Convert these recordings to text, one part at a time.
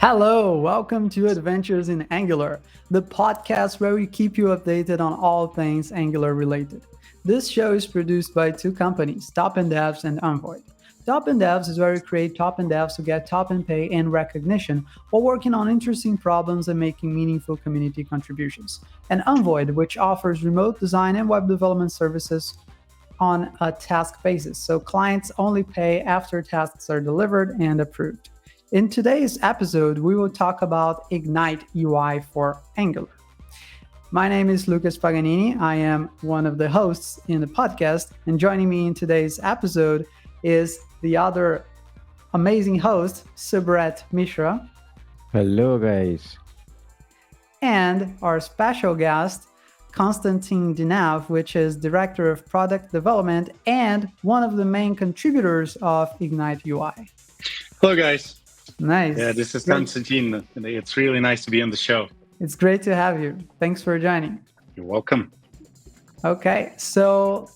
Hello, welcome to Adventures in Angular, the podcast where we keep you updated on all things Angular related. This show is produced by two companies, Top and Devs and Envoy. Top and Devs is where we create top and devs to get top in pay and recognition while working on interesting problems and making meaningful community contributions. And Envoy, which offers remote design and web development services on a task basis. So clients only pay after tasks are delivered and approved. In today's episode, we will talk about Ignite UI for Angular. My name is Lucas Paganini. I am one of the hosts in the podcast, and joining me in today's episode is the other amazing host, Subrat Mishra. Hello, guys. And our special guest, Konstantin Dinaev, which is Director of Product Development and one of the main contributors of Ignite UI. Hello, guys. Nice. Yeah, this is Konstantin. It's really nice to be on the show. It's great to have you. Thanks for joining. You're welcome. Okay, so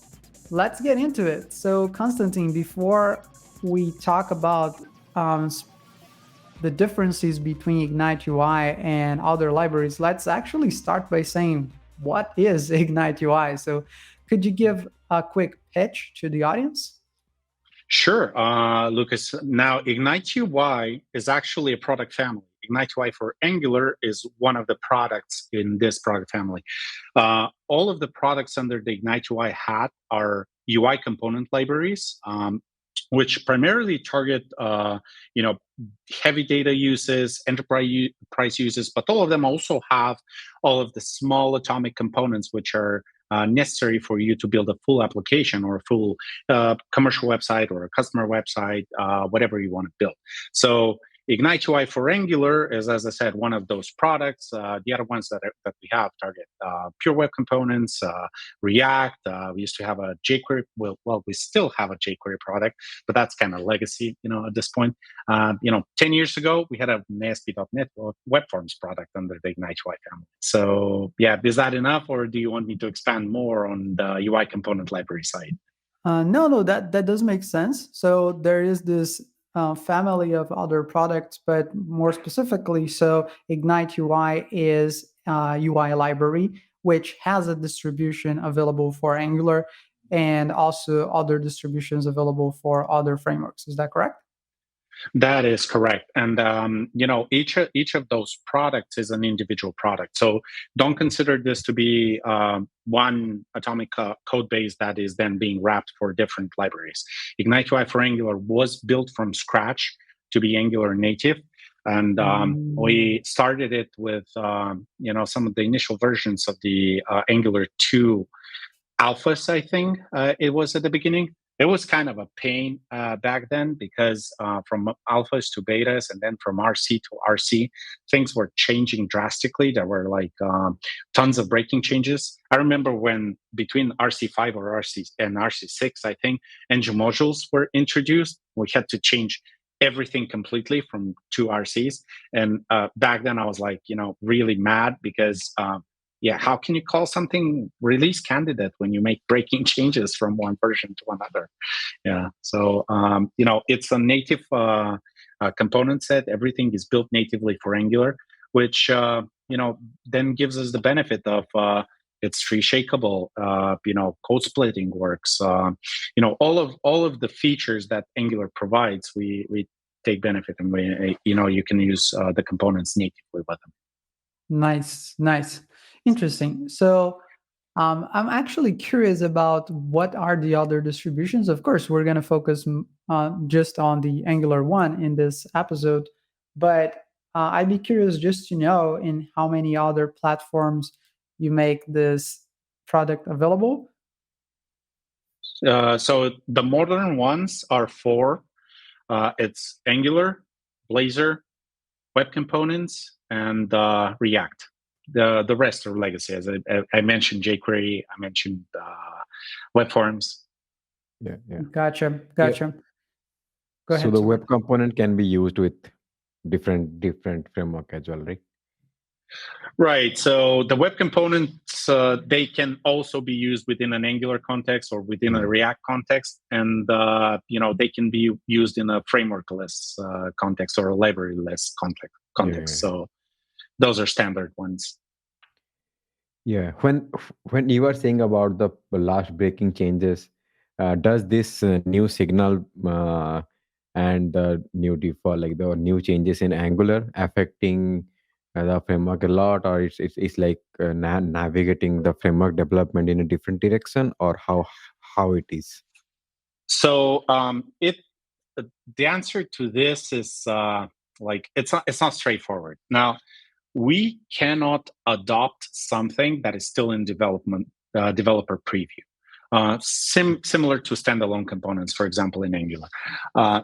let's get into it. So, Konstantin, before we talk about the differences between Ignite UI and other libraries, let's actually start by saying, what is Ignite UI? So, could you give a quick pitch to the audience? Sure, Lucas. Now, Ignite UI is actually a product family. Ignite UI for Angular is one of the products in this product family. All of the products under the Ignite UI hat are UI component libraries, which primarily target, heavy data uses, enterprise uses, but all of them also have all of the small atomic components, which are necessary for you to build a full application or a full commercial website or a customer website, whatever you want to build. So Ignite UI for Angular is, as I said, one of those products. The other ones that we have target pure web components, React. We used to have a jQuery. Well, we still have a jQuery product, but that's kind of legacy, at this point. 10 years ago, we had a ASP.NET Web Forms product under the Ignite UI family. So, yeah, is that enough, or do you want me to expand more on the UI component library side? No, that does make sense. So there is this family of other products, but more specifically, so Ignite UI is a UI library, which has a distribution available for Angular and also other distributions available for other frameworks. Is that correct? That is correct, and each of those products is an individual product. So don't consider this to be one atomic code base that is then being wrapped for different libraries. Ignite UI for Angular was built from scratch to be Angular native, and we started it with some of the initial versions of the Angular 2 alphas. I think it was at the beginning. It was kind of a pain back then because from alphas to betas and then from RC to RC, things were changing drastically. There were like tons of breaking changes. I remember when between RC5 or RC and RC6, I think, engine modules were introduced. We had to change everything completely from two RCs. And back then I was like, really mad because how can you call something release candidate when you make breaking changes from one version to another? Yeah, so it's a native component set. Everything is built natively for Angular, which then gives us the benefit of it's tree shakeable. Code splitting works. All of the features that Angular provides, we take benefit, and you can use the components natively with them. Nice. Interesting. So I'm actually curious about what are the other distributions. Of course, we're going to focus just on the Angular 1 in this episode, but I'd be curious just to know in how many other platforms you make this product available. So the modern ones are four. It's Angular, Blazor, Web Components, and React. The rest are legacy. As I mentioned, jQuery. I mentioned Web Forms. Yeah. Gotcha. Yeah. Go ahead. So the web component can be used with different framework as well, right? Right. So the web components, they can also be used within an Angular context or within a React context, and they can be used in a framework-less context or a library-less context. Yeah. So those are standard ones. Yeah, when you are saying about the last breaking changes, does this new signal and the new default, like the new changes in Angular, affecting the framework a lot, or it's like navigating the framework development in a different direction, or how it is? So it the answer to this is like it's not straightforward. Now we cannot adopt something that is still in development, developer preview. Similar to standalone components, for example, in Angular. Uh,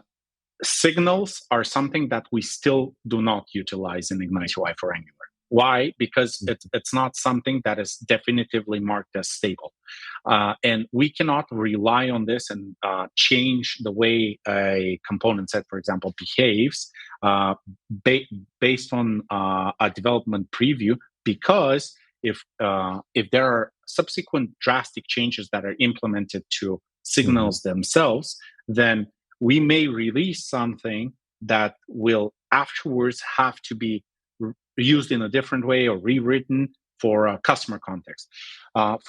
Signals are something that we still do not utilize in Ignite UI for Angular. Why? Because it's not something that is definitively marked as stable. And we cannot rely on this and change the way a component set, for example, behaves uh, based on a development preview, because if there are subsequent drastic changes that are implemented to Hmm. signals themselves, then we may release something that will afterwards have to be used in a different way or rewritten for a customer context.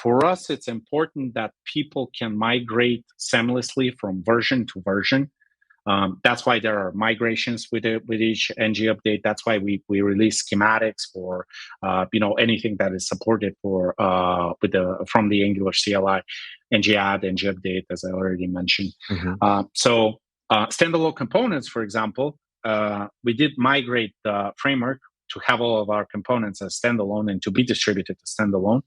For us, it's important that people can migrate seamlessly from version to version. That's why there are migrations with each ng update. That's why we release schematics for anything that is supported for from the Angular CLI, ng add, ng update, as I already mentioned. Hmm. So standalone components, for example, we did migrate the framework to have all of our components as standalone and to be distributed as standalone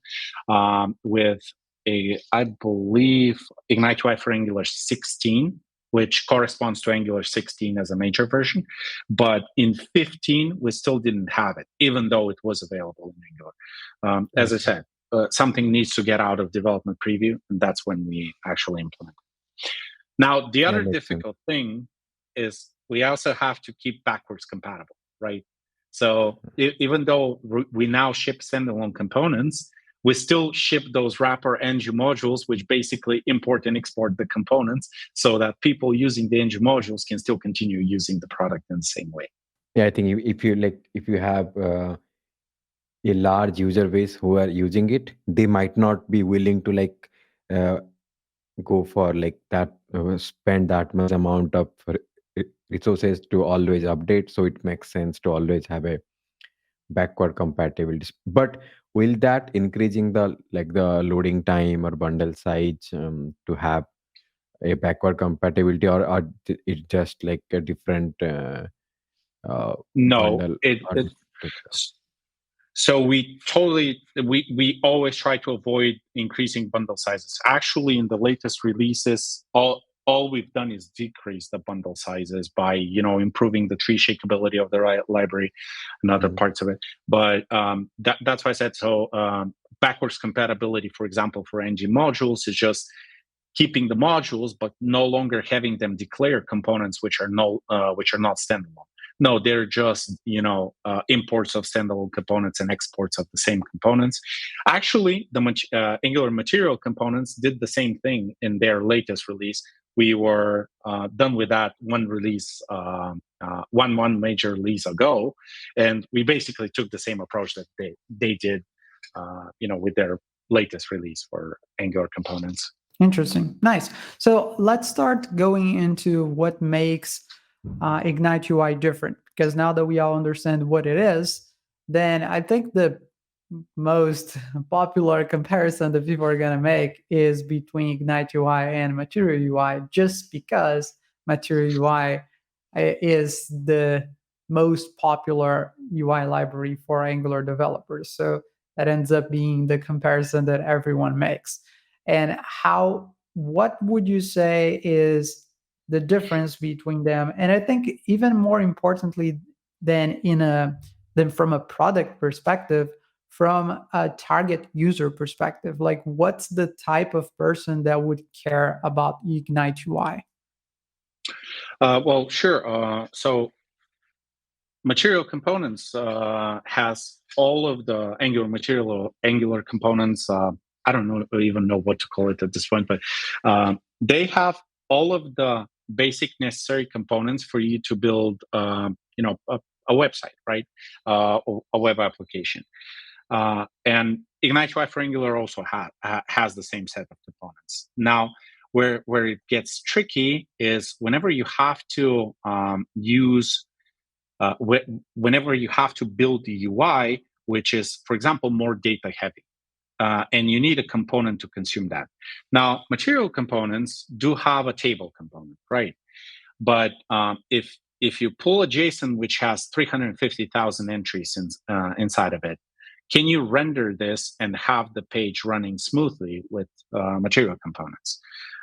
with I believe, Ignite UI for Angular 16, which corresponds to Angular 16 as a major version. But in 15, we still didn't have it, even though it was available in Angular. As I Okay. said, something needs to get out of development preview, and that's when we actually implement it. Now, the Yeah, other makes sense. difficult thing is we also have to keep backwards compatible, right? So even though we now ship standalone components, we still ship those wrapper ng modules, which basically import and export the components so that people using the ng modules can still continue using the product in the same way. Yeah, I think if you have a large user base who are using it, they might not be willing to uh, go for like that, spend that much amount of resources to always update. So it makes sense to always have a backward compatibility. But will that increasing the the loading time or bundle size to have a backward compatibility, or it's just like a different uh, No, bundle or it different? so we always try to avoid increasing bundle sizes. Actually, in the latest releases, all we've done is decrease the bundle sizes by improving the tree shakeability of the library and other Mhm. parts of it. But that's why I said so. Backwards compatibility, for example, for ng modules is just keeping the modules, but no longer having them declare components which are not standalone. No, they're just imports of standalone components and exports of the same components. Actually, the Angular material components did the same thing in their latest release. We were done with that one major release ago, and we basically took the same approach that they did, with their latest release for Angular components. Interesting. Nice. So let's start going into what makes Ignite UI different. Because now that we all understand what it is, then I think the most popular comparison that people are going to make is between Ignite UI and Material UI, just because Material UI is the most popular UI library for Angular developers. So that ends up being the comparison that everyone makes. And what would you say is the difference between them? And I think even more importantly than from a product perspective, from a target user perspective, like what's the type of person that would care about Ignite UI? Well, sure. So material components has all of the Angular components. I don't know even know what to call it at this point, but they have all of the basic necessary components for you to build, a website, right? Or a web application. And Ignite UI for Angular also has the same set of components. Now, where it gets tricky is whenever you have to whenever you have to build the UI, which is, for example, more data heavy. And you need a component to consume that. Now, material components do have a table component, right? But if you pull a JSON which has 350,000 entries inside of it, can you render this and have the page running smoothly with material components?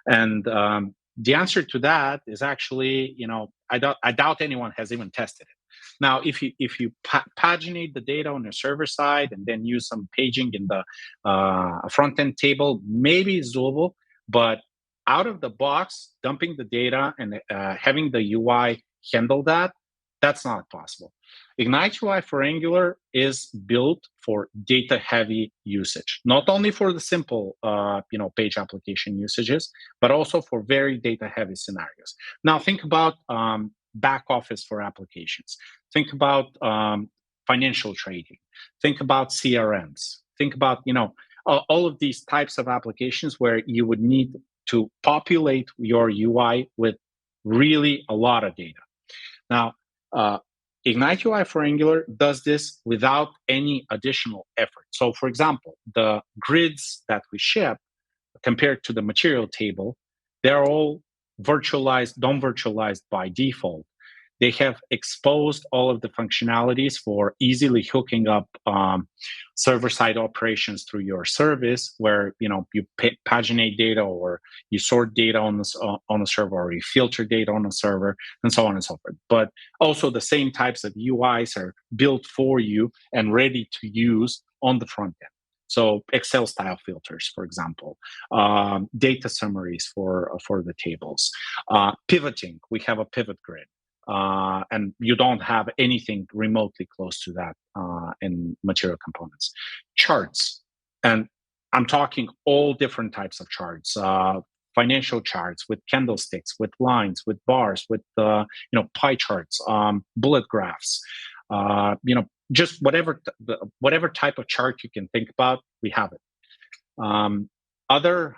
And the answer to that is actually, I doubt anyone has even tested it. Now, if you paginate the data on your server side and then use some paging in the front end table, maybe it's doable. But out of the box, dumping the data and having the UI handle that, that's not possible. Ignite UI for Angular is built for data-heavy usage, not only for the simple, page application usages, but also for very data-heavy scenarios. Now, think about back office for applications. Think about financial trading. Think about CRMs. Think about, all of these types of applications where you would need to populate your UI with really a lot of data. Now, Ignite UI for Angular does this without any additional effort. So, for example, the grids that we ship compared to the material table, they're all virtualized, DOM virtualized by default. They have exposed all of the functionalities for easily hooking up server-side operations through your service, where you paginate data, or you sort data on the server, or you filter data on the server, and so on and so forth. But also, the same types of UIs are built for you and ready to use on the front end. So Excel style filters, for example, data summaries for the tables, pivoting. We have a pivot grid. And you don't have anything remotely close to that in material components. Charts, and I'm talking all different types of charts, financial charts with candlesticks, with lines, with bars, with pie charts, bullet graphs, just whatever type of chart you can think about, we have it. Other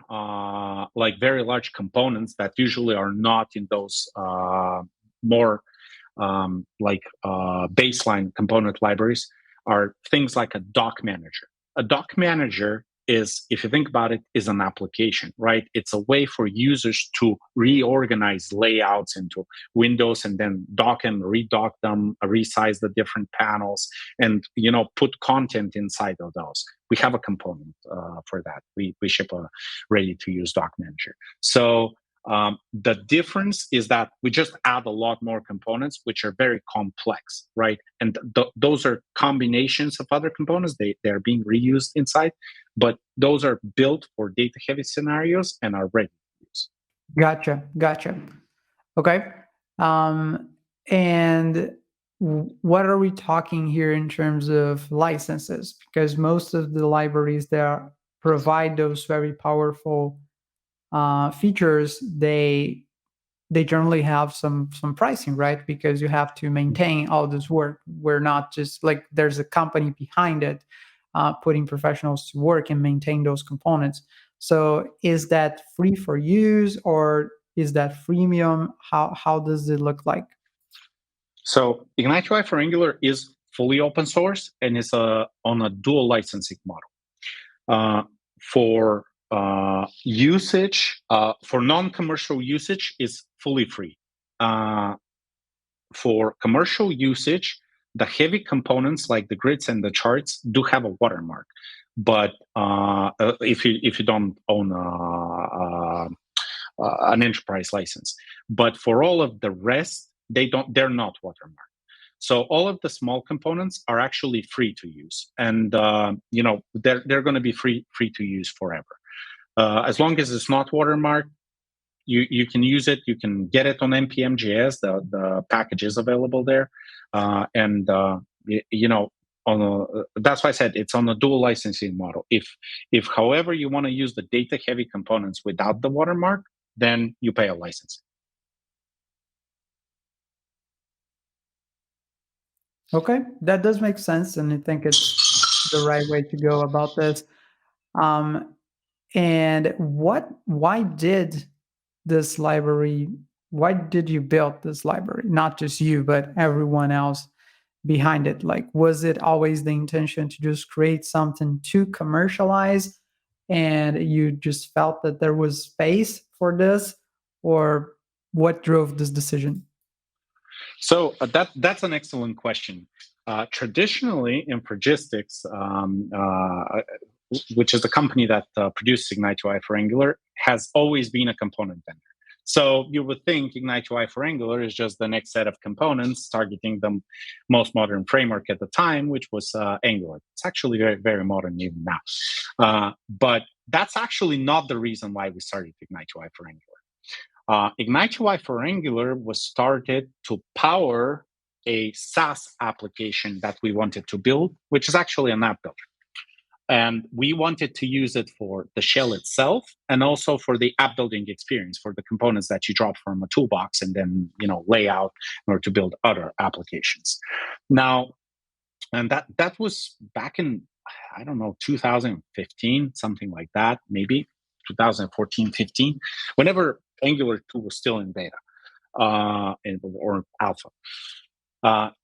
like very large components that usually are not in those more baseline component libraries are things like a doc manager. A doc manager is, if you think about it, is an application, right? It's a way for users to reorganize layouts into windows and then dock and redock them, resize the different panels, and put content inside of those. We have a component for that. We ship a ready-to-use doc manager. So the difference is that we just add a lot more components, which are very complex, right? And those are combinations of other components. They're being reused inside, but those are built for data-heavy scenarios and are ready to use. Gotcha. Okay. And what are we talking here in terms of licenses? Because most of the libraries that provide those very powerful features, they generally have some pricing, right? Because you have to maintain all this work. We're not just like there's a company behind it putting professionals to work and maintain those components. So is that free for use, or is that freemium? How does it look like? So Ignite UI for Angular is fully open source and is on a dual licensing model. For usage, for non-commercial usage, is fully free. For commercial usage, the heavy components like the grids and the charts do have a watermark. But if you don't own an enterprise license, but for all of the rest, they're not watermarked. So all of the small components are actually free to use, and they're going to be free to use forever. As long as it's not watermarked, you can use it. You can get it on npm.js. The package is available there, that's why I said it's on a dual licensing model. If however you want to use the data heavy components without the watermark, then you pay a license. Okay, that does make sense, and I think it's the right way to go about this. Um, and why did this library? Why did you build this library? Not just you, but everyone else behind it. Like, was it always the intention to just create something to commercialize, and you just felt that there was space for this, or what drove this decision? So that's an excellent question. Traditionally, in Progistics, which is the company that produced Ignite UI for Angular, has always been a component vendor. So you would think Ignite UI for Angular is just the next set of components targeting the most modern framework at the time, which was Angular. It's actually very, very modern even now. But that's actually not the reason why we started Ignite UI for Angular. Ignite UI for Angular was started to power a SaaS application that we wanted to build, which is actually an app builder. And we wanted to use it for the shell itself and also for the app building experience, for the components that you drop from a toolbox and then lay out in order to build other applications. Now, and that was back in, I don't know, 2015, something like that, maybe 2014, 15, whenever Angular 2 was still in beta or alpha.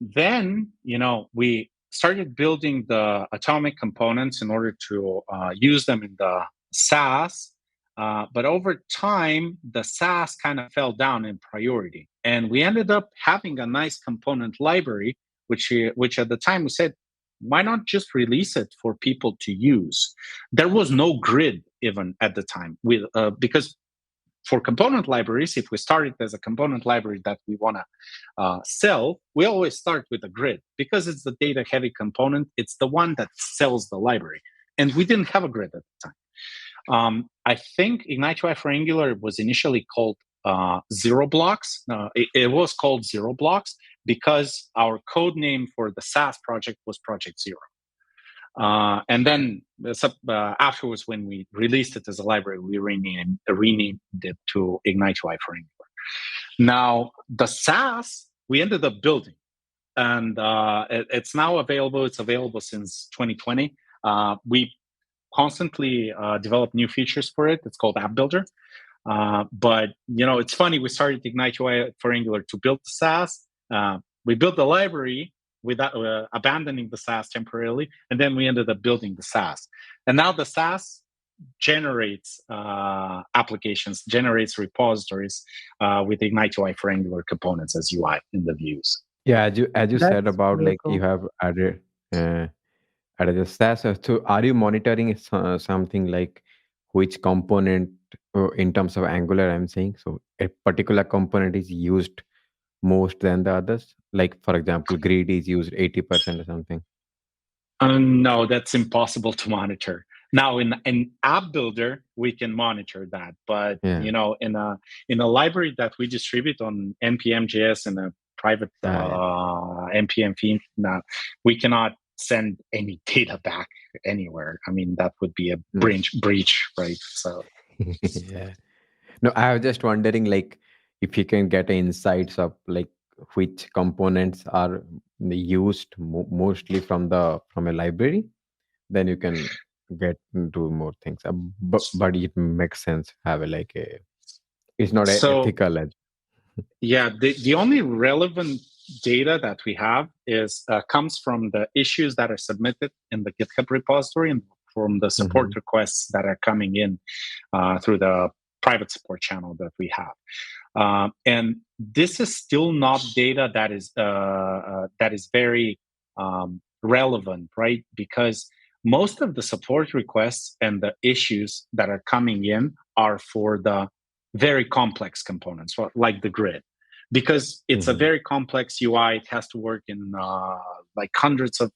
Then, we started building the atomic components in order to use them in the SaaS. But over time, the SaaS kind of fell down in priority. And we ended up having a nice component library, which at the time we said, why not just release it for people to use? There was no grid even at the time, because for component libraries, if we start it as a component library that we want to sell, we always start with a grid because it's the data heavy component. It's the one that sells the library. And we didn't have a grid at the time. I think Ignite UI for Angular was initially called Zero Blocks. It was called Zero Blocks because our code name for the SaaS project was Project Zero. And then afterwards, when we released it as a library, we renamed it to Ignite UI for Angular. Now, the SaaS, we ended up building, and it's now available. It's available since 2020. We constantly develop new features for it. It's called App Builder. But, it's funny. We started Ignite UI for Angular to build the SaaS. We built the library without abandoning the SaaS temporarily, and then we ended up building the SaaS. And now the SaaS generates applications, generates repositories with Ignite UI for Angular components as UI in the views. Yeah, as you said That's about really like you cool. have uh, added the stats. So are you monitoring something like which component in terms of Angular? I'm saying so a particular component is used most than the others. Like for example, grid is used 80% or something. No, that's impossible to monitor. Now, in App Builder, we can monitor that, but Yeah, in a library that we distribute on npm.js and a private yeah. npm feed, now we cannot send any data back anywhere. I mean, that would be a No. breach, right? So, Yeah. No, I was just wondering, like, if you can get insights of like which components are used mostly from a library, then you can get into more things. But it makes sense. Have a like a it's not a so ethical edge. Yeah, the only relevant data that we have is comes from the issues that are submitted in the GitHub repository and from the support Hmm. requests that are coming in through the private support channel that we have. And this is still not data that is very relevant, right? Because most of the support requests and the issues that are coming in are for the very complex components, like the grid, because it's a Hmm. very complex UI. It has to work in like hundreds of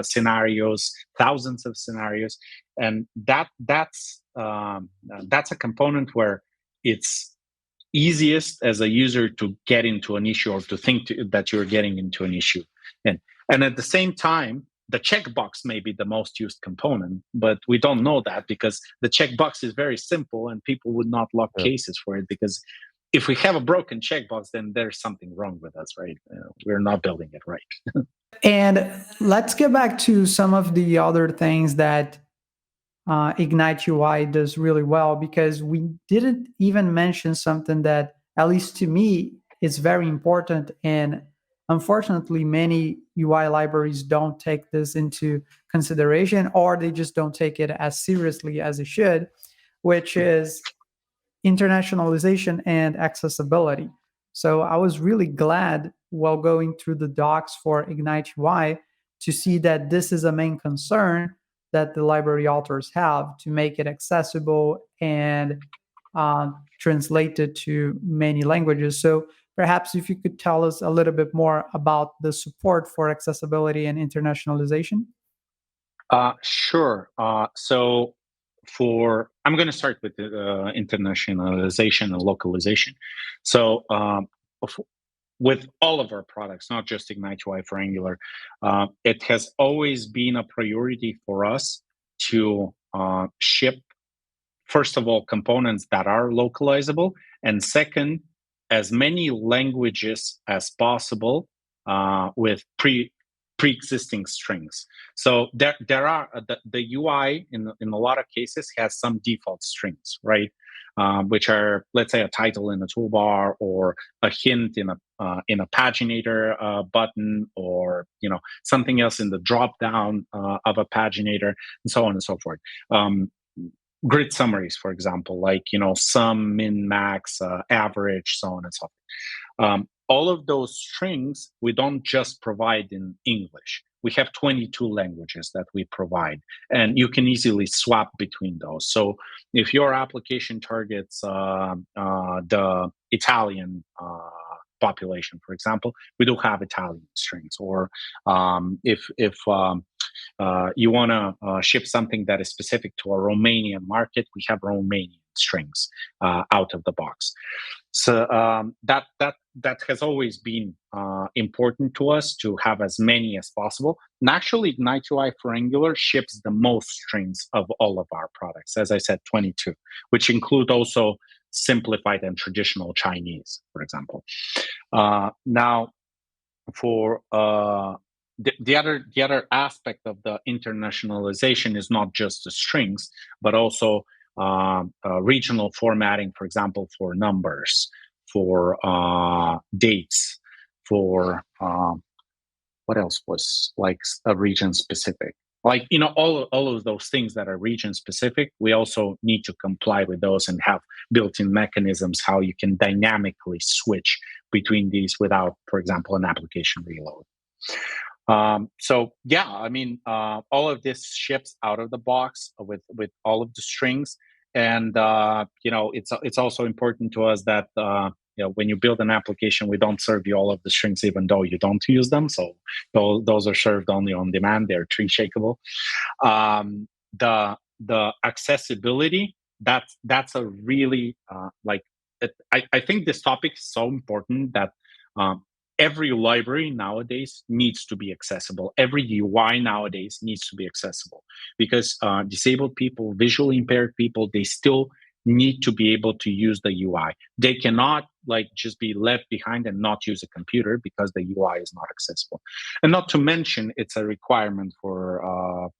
scenarios, thousands of scenarios, and that's a component where it's easiest as a user to get into an issue or to think that you're getting into an issue. And, and at the same time, the checkbox may be the most used component, but we don't know that because the checkbox is very simple and people would not log Yep. cases for it because if we have a broken checkbox, then there's something wrong with us, right? We're not building it right. And let's get back to some of the other things that Ignite UI does really well, because we didn't even mention something that, at least to me, is very important. And unfortunately, many UI libraries don't take this into consideration, or they just don't take it as seriously as it should, which is internationalization and accessibility. So I was really glad while going through the docs for Ignite UI to see that this is a main concern that the library authors have, to make it accessible and translated to many languages. So perhaps if you could tell us a little bit more about the support for accessibility and internationalization. Sure. So for I'm going to start with internationalization and localization. So with all of our products, not just Ignite UI for Angular, it has always been a priority for us to ship, first of all, components that are localizable, and second, as many languages as possible with pre-existing strings. So there are the UI in a lot of cases has some default strings, right? Which are, let's say, a title in a toolbar, or a hint in a paginator button, or something else in the drop down of a paginator, and so on and so forth. Grid summaries, for example, like sum, min, max, average, so on and so forth. All of those strings we don't just provide in English. We have 22 languages that we provide, and you can easily swap between those. So if your application targets the Italian population, for example, we do have Italian strings. Or if you want to ship something that is specific to a Romanian market, we have Romanian strings out of the box. So that has always been important to us, to have as many as possible. And actually, Ignite UI for Angular ships the most strings of all of our products. As I said, 22, which include also simplified and traditional Chinese, for example. Now, for the other aspect of the internationalization is not just the strings, but also regional formatting, for example, for numbers, for dates, for what else was like a region specific. Like all of those things that are region specific, we also need to comply with those and have built-in mechanisms how you can dynamically switch between these without, for example, an application reload. So yeah, I mean, all of this ships out of the box with all of the strings, and it's also important to us that when you build an application, we don't serve you all of the strings, even though you don't use them. So those are served only on demand. They're tree shakeable. The accessibility, that's a really I think this topic is so important that um, every library nowadays needs to be accessible. Every UI nowadays needs to be accessible, because disabled people, visually impaired people, they still need to be able to use the UI. They cannot just be left behind and not use a computer because the UI is not accessible. And not to mention, it's a requirement for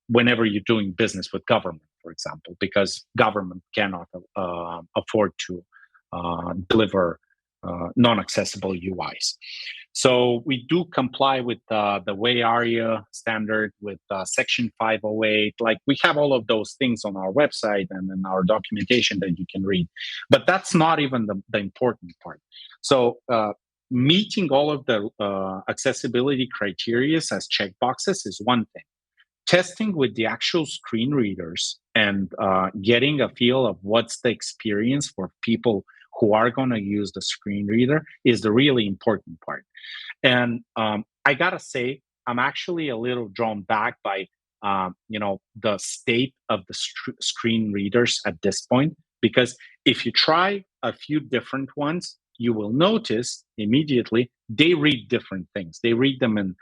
whenever you're doing business with government, for example, because government cannot afford to deliver non-accessible UIs. So we do comply with the way AiA standard, with Section 508. Like, we have all of those things on our website and in our documentation that you can read. But that's not even the important part. So meeting all of the accessibility criteria as checkboxes is one thing. Testing with the actual screen readers and getting a feel of what's the experience for people who are going to use the screen reader is the really important part. And I gotta say, I'm actually a little drawn back by the state of the screen readers at this point, because if you try a few different ones, you will notice immediately they read different things. They read them in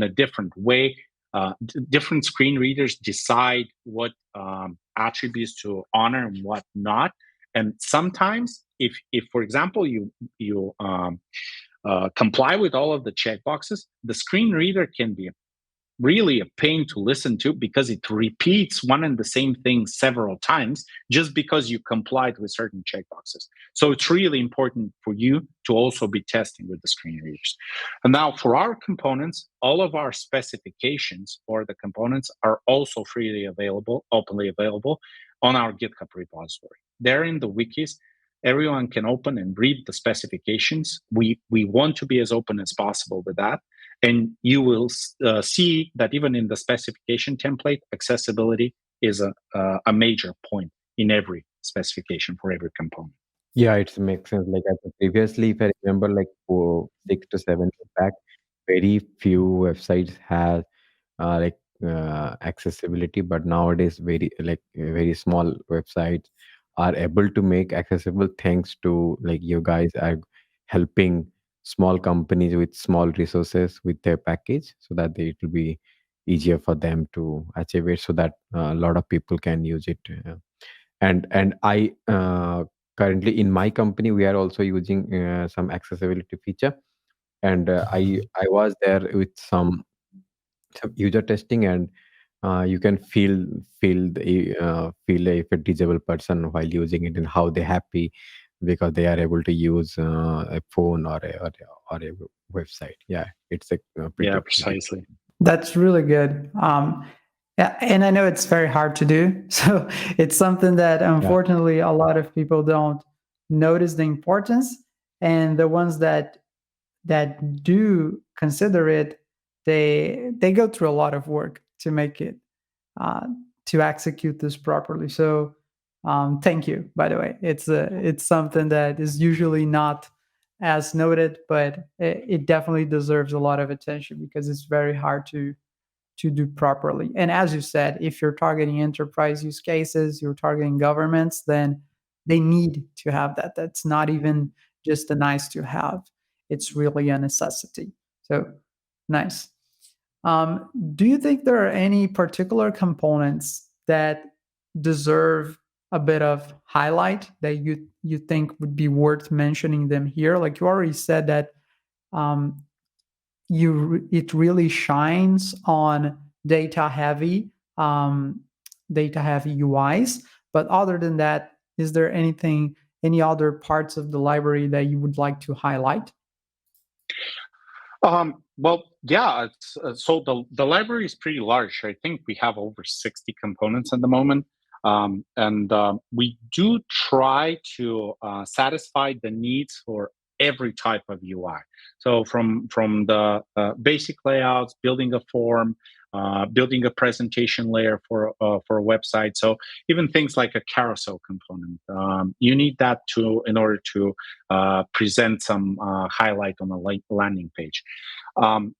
a different way. Different screen readers decide what attributes to honor and what not. And sometimes, if for example you comply with all of the checkboxes, the screen reader can be really a pain to listen to because it repeats one and the same thing several times just because you complied with certain checkboxes. So it's really important for you to also be testing with the screen readers. And now for our components, all of our specifications for the components are also freely available, openly available on our GitHub repository. They're in the wikis. Everyone can open and read the specifications. We want to be as open as possible with that. And you will see that even in the specification template, accessibility is a major point in every specification for every component. Yeah, it makes sense. Like previously, if I remember, like 6 to 7 years back, very few websites had accessibility, but nowadays, very small websites are able to make accessible thanks to like you guys are helping small companies with small resources with their package, so that it will be easier for them to achieve it, so that a lot of people can use it. And I currently in my company we are also using some accessibility feature, and I was there with some user testing, and you can feel if a disabled person while using it and how they're happy because they are able to use a phone or a website. Yeah, it's a Yeah, pretty precisely. That's really good. Yeah, and I know it's very hard to do. So it's something that yeah. unfortunately a lot of people don't notice the importance, and the ones that do consider it, they go through a lot of work to make it uh, to execute this properly. So thank you, by the way. It's something that is usually not as noted, but it definitely deserves a lot of attention because it's very hard to do properly. And as you said, if you're targeting enterprise use cases, you're targeting governments, then they need to have that. That's not even just a nice to have, it's really a necessity. So nice. Do you think there are any particular components that deserve a bit of highlight that you think would be worth mentioning them here? Like you already said that um, it really shines on data heavy data heavy UIs. But other than that, is there any other parts of the library that you would like to highlight? Well, yeah. So the library is pretty large. I think we have over 60 components at the moment, and we do try to satisfy the needs for every type of UI. So from the basic layouts, building a form, building a presentation layer for a website. So even things like a carousel component, you need that to in order to present some highlight on a landing page. Um,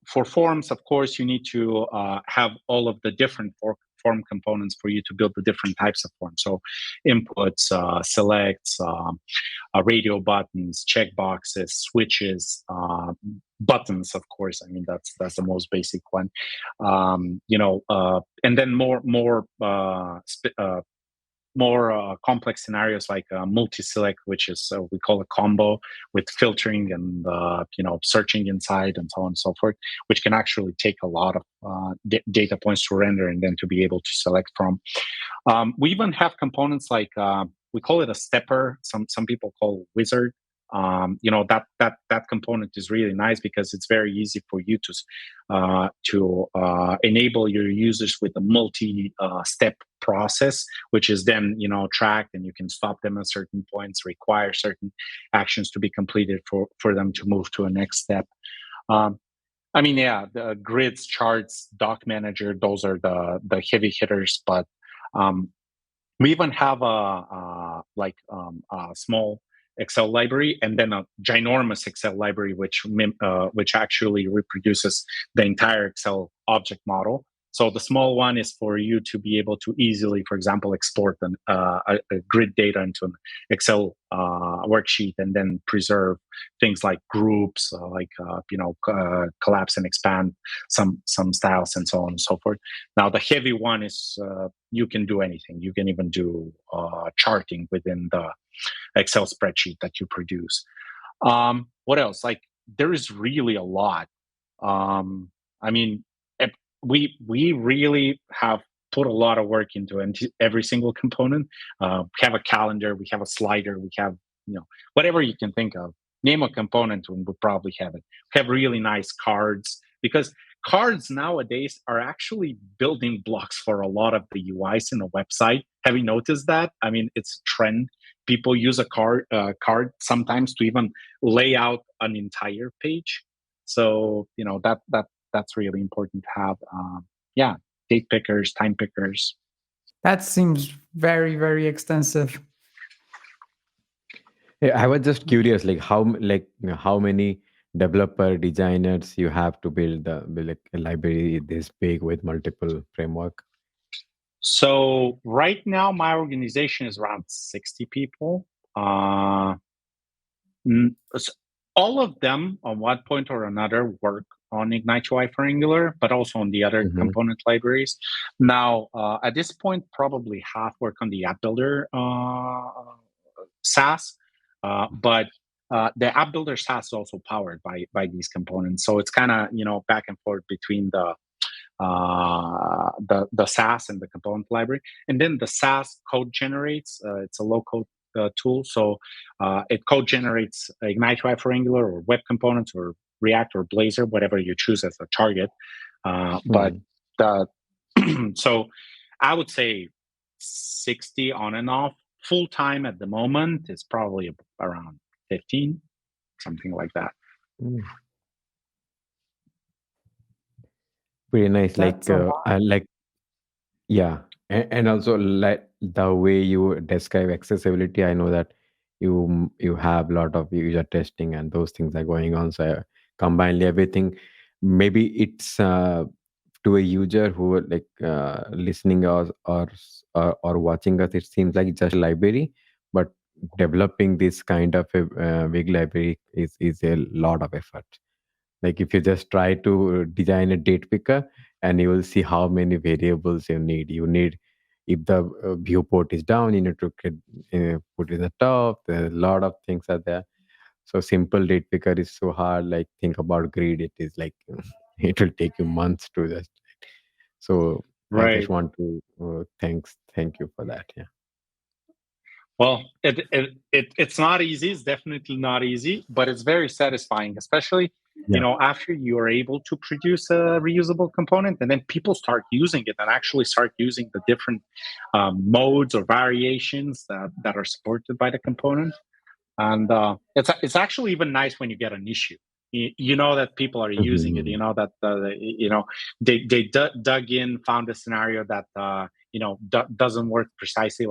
for forms, of course, you need to have all of the different form components for you to build the different types of forms. So inputs, selects, radio buttons, checkboxes, switches, buttons. Of course, I mean that's the most basic one. And then more complex scenarios like multi-select, which is we call a combo with filtering and searching inside and so on and so forth, which can actually take a lot of data points to render and then to be able to select from. We even have components like we call it a stepper. Some people call wizard. That component is really nice because it's very easy for you to enable your users with a multi-step process, which is then tracked, and you can stop them at certain points, require certain actions to be completed for them to move to a next step. The grids, charts, doc manager, those are the heavy hitters, but we even have a small Excel library and then a ginormous Excel library, which actually reproduces the entire Excel object model. So the small one is for you to be able to easily, for example, export a grid data into an Excel worksheet and then preserve things like groups, collapse and expand some styles and so on and so forth. Now the heavy one is you can do anything. You can even do charting within the Excel spreadsheet that you produce. What else? Like there is really a lot. I mean, we really have put a lot of work into every single component. We have a calendar, we have a slider, we have whatever you can think of. Name a component, and we probably have it. We have really nice cards because cards nowadays are actually building blocks for a lot of the UIs in a website. Have you noticed that? I mean, it's a trend. People use a card sometimes to even lay out an entire page. So that's really important to have. Yeah, date pickers, time pickers. That seems very, very extensive. I was just curious, like how many developer designers you have to build like a library this big with multiple framework. So right now, my organization is around 60 people. Uh, all of them, on one point or another, work on Ignite UI for Angular, but also on the other Hmm. component libraries. Now, at this point, probably half work on the app builder SaaS, but the app builder SaaS is also powered by these components. So it's kind of back and forth between the SaaS and the component library, and then the SaaS code generates. It's a low code tool, so it code generates Ignite UI for Angular or web components or React or Blazor, whatever you choose as a target. But Hmm. the so I would say 60 on and off. Full time at the moment is probably around 15, something like that. Mm. Pretty nice. That's a lot. Like yeah, and also like the way you describe accessibility, I know that you have a lot of user testing and those things are going on. So combine everything, maybe it's to a user who like listening or watching us, it seems like just a library, but developing this kind of a big library is a lot of effort. Like if you just try to design a date picker and you will see how many variables you need if the viewport is down, you need to put it in the top. There are a lot of things are there. So simple date picker is so hard. Like think about grid, it is like it will take you months to just. So I just Right. want to thank you for that. Yeah. Well, it's not easy. It's definitely not easy, but it's very satisfying, especially Yeah. after you are able to produce a reusable component, and then people start using it and actually start using the different modes or variations that are supported by the component. And it's actually even nice when you get an issue. You know that people are using it. Mhm. You know that they dug in, found a scenario that doesn't work precisely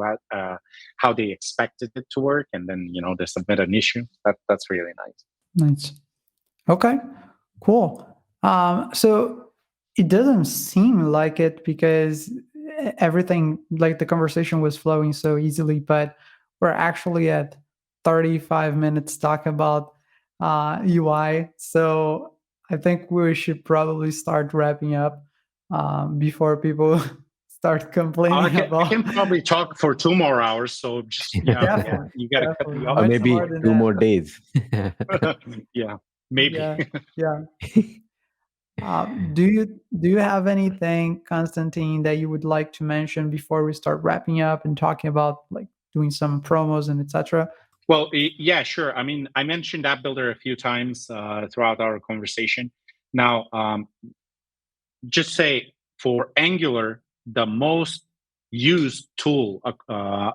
how they expected it to work, and then they submit an issue. That's really nice. Nice. Okay, cool. So it doesn't seem like it because everything, like the conversation was flowing so easily, but we're actually at 35 minutes talking about UI. So I think we should probably start wrapping up before people start complaining I about. can probably talk for 2 more hours. So just Definitely, you got to cut definitely me Or off much maybe more somewhere. than 2 more days. Yeah, maybe. yeah, yeah. Do you have anything, Constantine, that you would like to mention before we start wrapping up and talking about like doing some promos and etc.? Well, yeah, sure. I mean, I mentioned App Builder a few times throughout our conversation. Now, just say for Angular, the most used tool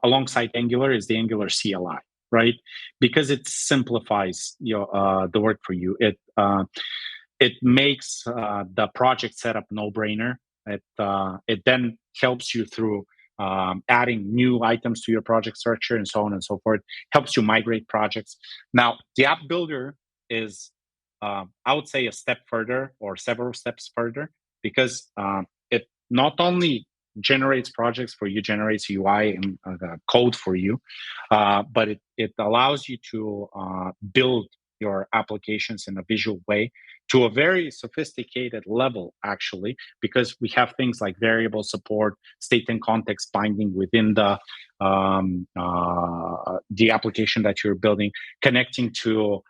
alongside Angular is the Angular CLI, right? Because it simplifies the work for you. It makes the project setup no brainer. It then helps you through adding new items to your project structure and so on and so forth. Helps you migrate projects. Now, the app builder is, I would say, a step further or several steps further because it not only generates projects for you, generates UI and code for you, but it allows you to build your applications in a visual way to a very sophisticated level, actually, because we have things like variable support, state and context binding within the application that you're building, connecting to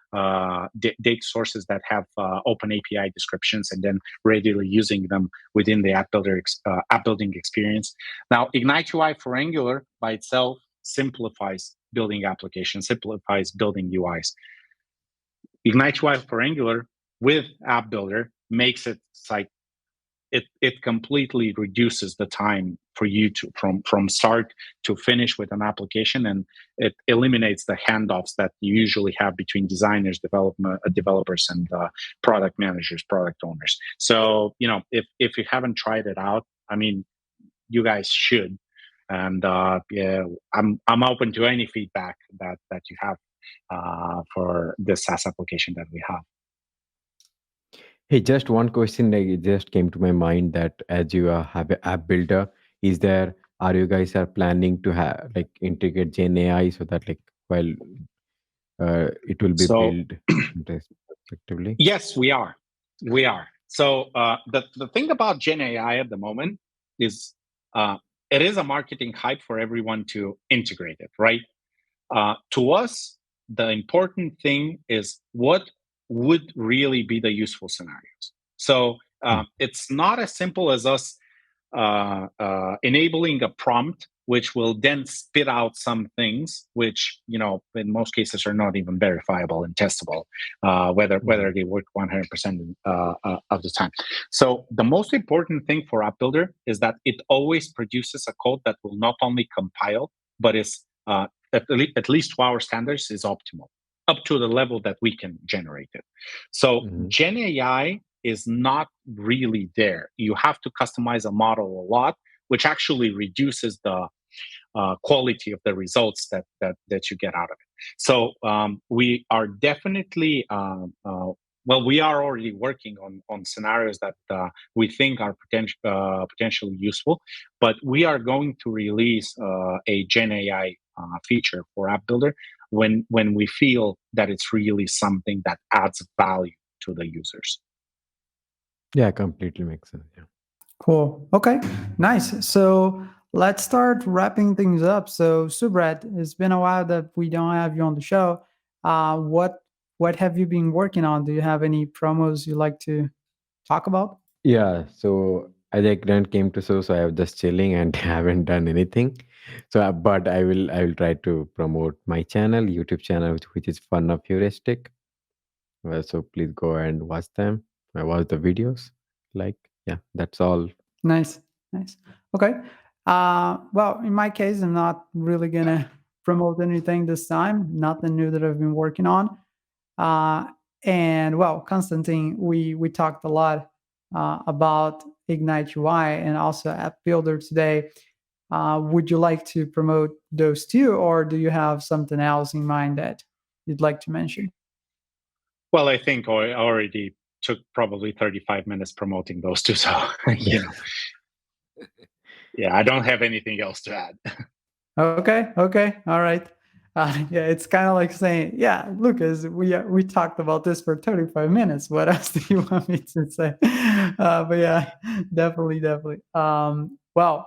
data sources that have open API descriptions, and then readily using them within the app building experience. Now, Ignite UI for Angular by itself simplifies building applications, simplifies building UIs. Ignite UI for Angular with App Builder makes it like it completely reduces the time for you to from start to finish with an application, and it eliminates the handoffs that you usually have between designers, developers, and product managers, product owners. So if you haven't tried it out, I mean, you guys should. And yeah, I'm open to any feedback that you have for this SaaS application that we have. Hey, just one question like it just came to my mind that as you have an app builder, is there are you guys are planning to have like integrate Gen AI so that like while it will be So built respectively? yes, we are. We are. So the thing about Gen AI at the moment is it is a marketing hype for everyone to integrate it, right? To us, the important thing is what would really be the useful scenarios. So Mm. it's not as simple as us enabling a prompt which will then spit out some things which in most cases are not even verifiable and testable, whether Mhm. they work 100% of the time. So the most important thing for app builder is that it always produces a code that will not only compile but is at least to our standards is optimal up to the level that we can generate it. So Mhm. Gen AI is not really there. You have to customize a model a lot, which actually reduces the quality of the results that you get out of it. So we are definitely well, we are already working on scenarios that we think are potentially useful, but we are going to release a Gen AI feature for App Builder when we feel that it's really something that adds value to the users. Yeah, completely makes sense. Yeah. Cool. Okay. Nice. So let's start wrapping things up. So Subrat, it's been a while that we don't have you on the show. What have you been working on? Do you have any promos you like to talk about? Yeah, so as I grant came to so I was just chilling and haven't done anything. So, but I will try to promote my channel, YouTube channel, which is Fun of Heuristic. So please go and watch them. Watch the videos. Like, yeah, that's all. Nice. Nice. Okay. Well, in my case, I'm not really gonna promote anything this time. Nothing new that I've been working on. Uh, and well, Konstantin, we talked a lot about Ignite UI and also App Builder today. Would you like to promote those two, or do you have something else in mind that you'd like to mention? Well, I think I already took probably 35 minutes promoting those two. So, Yeah. yeah, I don't have anything else to add. Okay, okay, all right. Yeah, it's kind of like saying, "Yeah, Lucas, we talked about this for 35 minutes. What else do you want me to say?" But yeah, definitely, definitely. Well,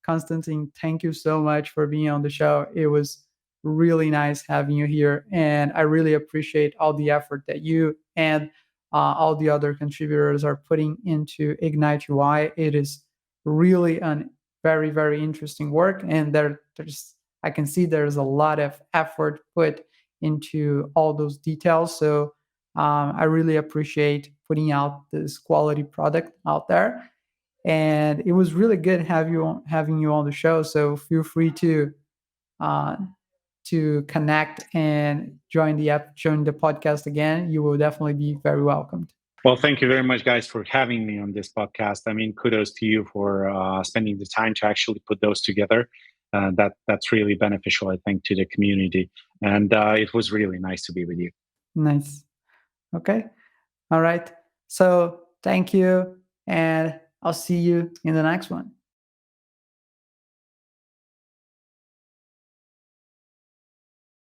Konstantin, thank you so much for being on the show. It was really nice having you here, and I really appreciate all the effort that you and all the other contributors are putting into Ignite UI. It is really an very very interesting work, and there's I can see there's a lot of effort put into all those details. So I really appreciate putting out this quality product out there, and it was really good having you on the show. So feel free uh, to connect and join the podcast again. You will definitely be very welcomed. Well, thank you very much, guys, for having me on this podcast. I mean, kudos to you for spending the time to actually put those together. That's really beneficial, I think, to the community. And it was really nice to be with you. Nice. Okay. All right. So thank you, and I'll see you in the next one.